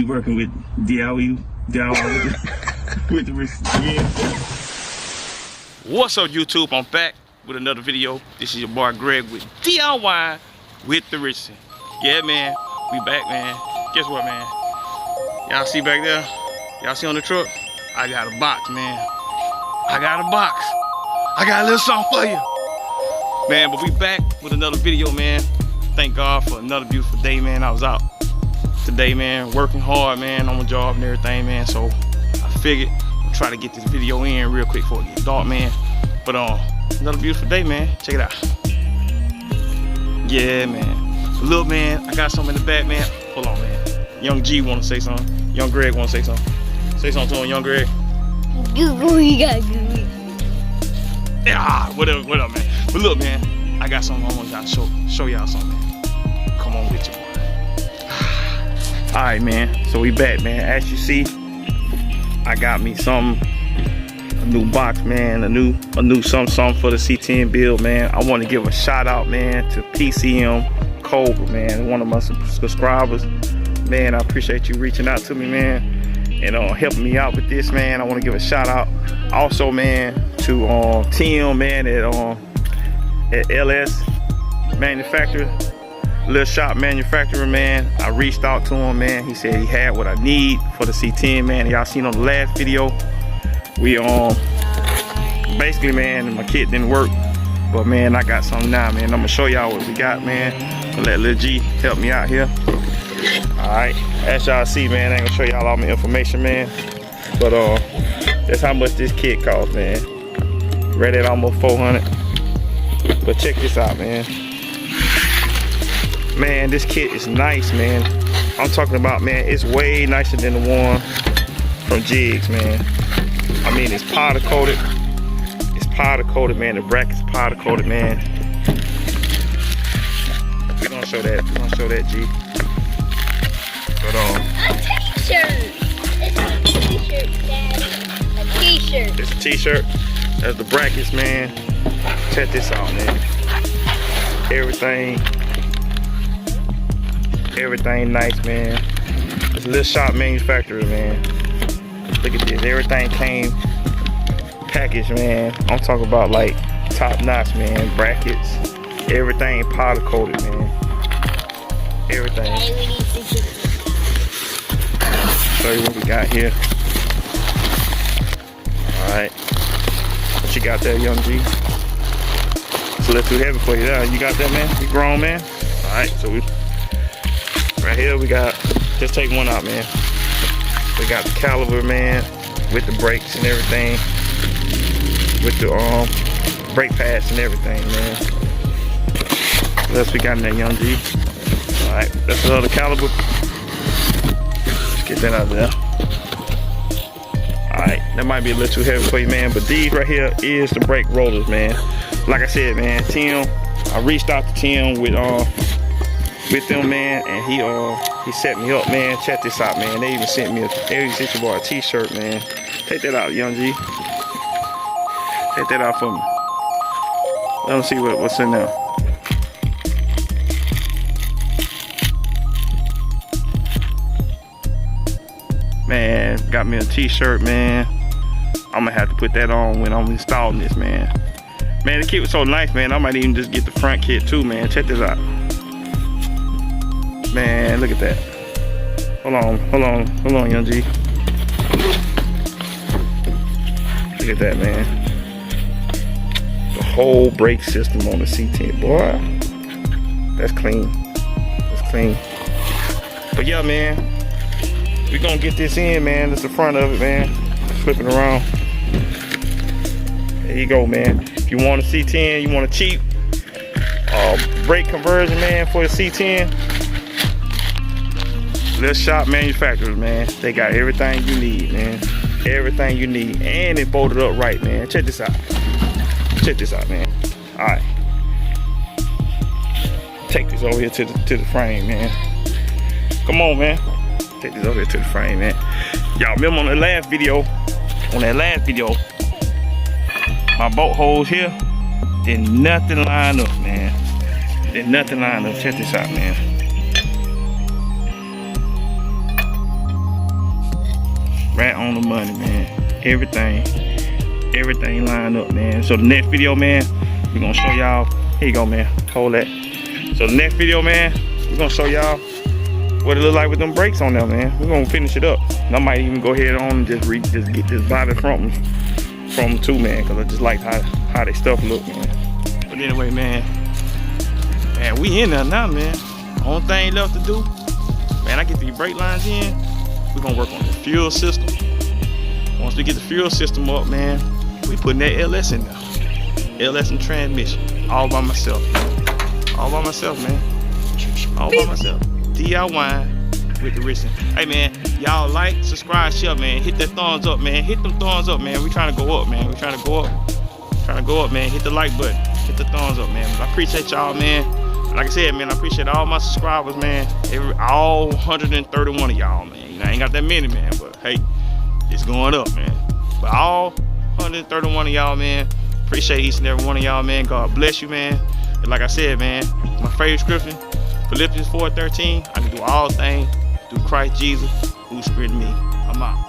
working with D.I.Y with the wrist. Yeah. What's up, YouTube? I'm back with another video. This is your boy Greg with D.I.Y with the wrist. Yeah, man, we back, man. Guess what, man? Y'all see back there? Y'all see on the truck? I got a box, man. I got a box. I got a little something for you, man. But we back with another video, man. Thank God for another beautiful day, man. I was out today, man, working hard, man, on my job and everything, man. So I figured I'll try to get this video in real quick before it gets dark, man. But another beautiful day, man. Check it out. Yeah, man. Look, man, I got something in the back, man. Hold on, man. Young G want to say something. Young Greg want to say something. Say something to him, Young Greg. Yeah, whatever, man. But look, man, I got something I want to show y'all something, man. Come on with you, boy. All right, man. So we back, man. As you see, I got me a new box, man. A new something for the C10 build, man. I want to give a shout out, man, to PCM Cobra, man, one of my subscribers. Man, I appreciate you reaching out to me, man, and helping me out with this, man. I want to give a shout out also, man, to Tim, man, at LS Manufacturer, little shop manufacturer, man. I reached out to him, man. He said he had what I need for the C10, man. Y'all seen on the last video, we basically, man, my kit didn't work, but man, I got something now, man. I'm gonna show y'all what we got, man. I'll let Lil G help me out here. Alright, as y'all see, man, I ain't gonna show y'all all my information, man, but that's how much this kit costs, man. Right at almost 400. But check this out, man. Man, this kit is nice, man. I'm talking about, man, it's way nicer than the one from Jigs, man. I mean, it's powder coated. It's powder coated, man. The bracket's powder coated, man. We're gonna show that. We're gonna show that, G. But a t-shirt. It's a t-shirt, Daddy. A t-shirt. It's a t-shirt. That's the brackets, man. Check this out, man. Everything nice, man. It's a little shop manufacturer, man. Look at this. Everything came packaged, man. I'm talking about like top notch, man. Brackets. Everything powder coated, man. Everything. Show you what we got here. Alright. What you got there, Young G? It's a little too heavy for you there. You got that, man? You grown, man? Alright, so right here we got, just take one out, man. We got the caliber, man, with the brakes and everything. With the brake pads and everything, man. What else we got in there, Young G? Alright, that's another caliber. Let's get that out of there. Alright, that might be a little too heavy for you, man, but these right here is the brake rollers, man. Like I said, man, Tim, I reached out to Tim with them, man, and he set me up, man. Check this out, man. They even sent me a t-shirt, man. Take that out, Young G. Take that out for me. Let them see what's in there. Man, got me a t-shirt, man. I'm gonna have to put that on when I'm installing this, man. Man, the kit was so nice, man. I might even just get the front kit too, man. Check this out. Man, look at that. Hold on, Young G. Look at that, man. The whole brake system on the C10, boy. That's clean. That's clean. But yeah, man, we're gonna get this in, man. That's the front of it, man. Flip it around. There you go, man. If you want a C10, you want a cheap brake conversion, man, for the C10, little shop manufacturers, man. They got everything you need, man. Everything you need, and it bolted up right, man. Check this out. Check this out, man. All right. Take this over here to the frame, man. Come on, man. Take this over here to the frame, man. Y'all remember on that last video, my bolt holes here, did nothing line up, man. Did nothing line up. Check this out, man. right on the money, man. Everything lined up, man. So the next video, man, we're gonna show y'all. Here you go, man. Hold that. So the next video, man, we're gonna show y'all what it look like with them brakes on there, man. We're gonna finish it up. And I might even go ahead on and just get this body from them too, man, because I just like how they stuff look, man. But anyway, man, we in there now, man. Only thing left to do, man, I get these brake lines in. We're gonna work on the fuel system. Once we get the fuel system up, man, we putting that LS in there. LS and transmission, all by myself. All by myself, man. All by myself. D.I.Y. with the wrist. Hey, man, y'all like, subscribe, share, man. Hit that thumbs up, man. Hit them thumbs up, man. We trying to go up, man. We trying to go up. Trying to go up, man. Hit the like button. Hit the thumbs up, man. I appreciate y'all, man. Like I said, man, I appreciate all my subscribers, man. All 131 of y'all, man. You know, I ain't got that many, man, but hey, it's going up, man. But all 131 of y'all, man, appreciate each and every one of y'all, man. God bless you, man. And like I said, man, my favorite scripture, Philippians 4:13, I can do all things through Christ Jesus who strengthened me. I'm out.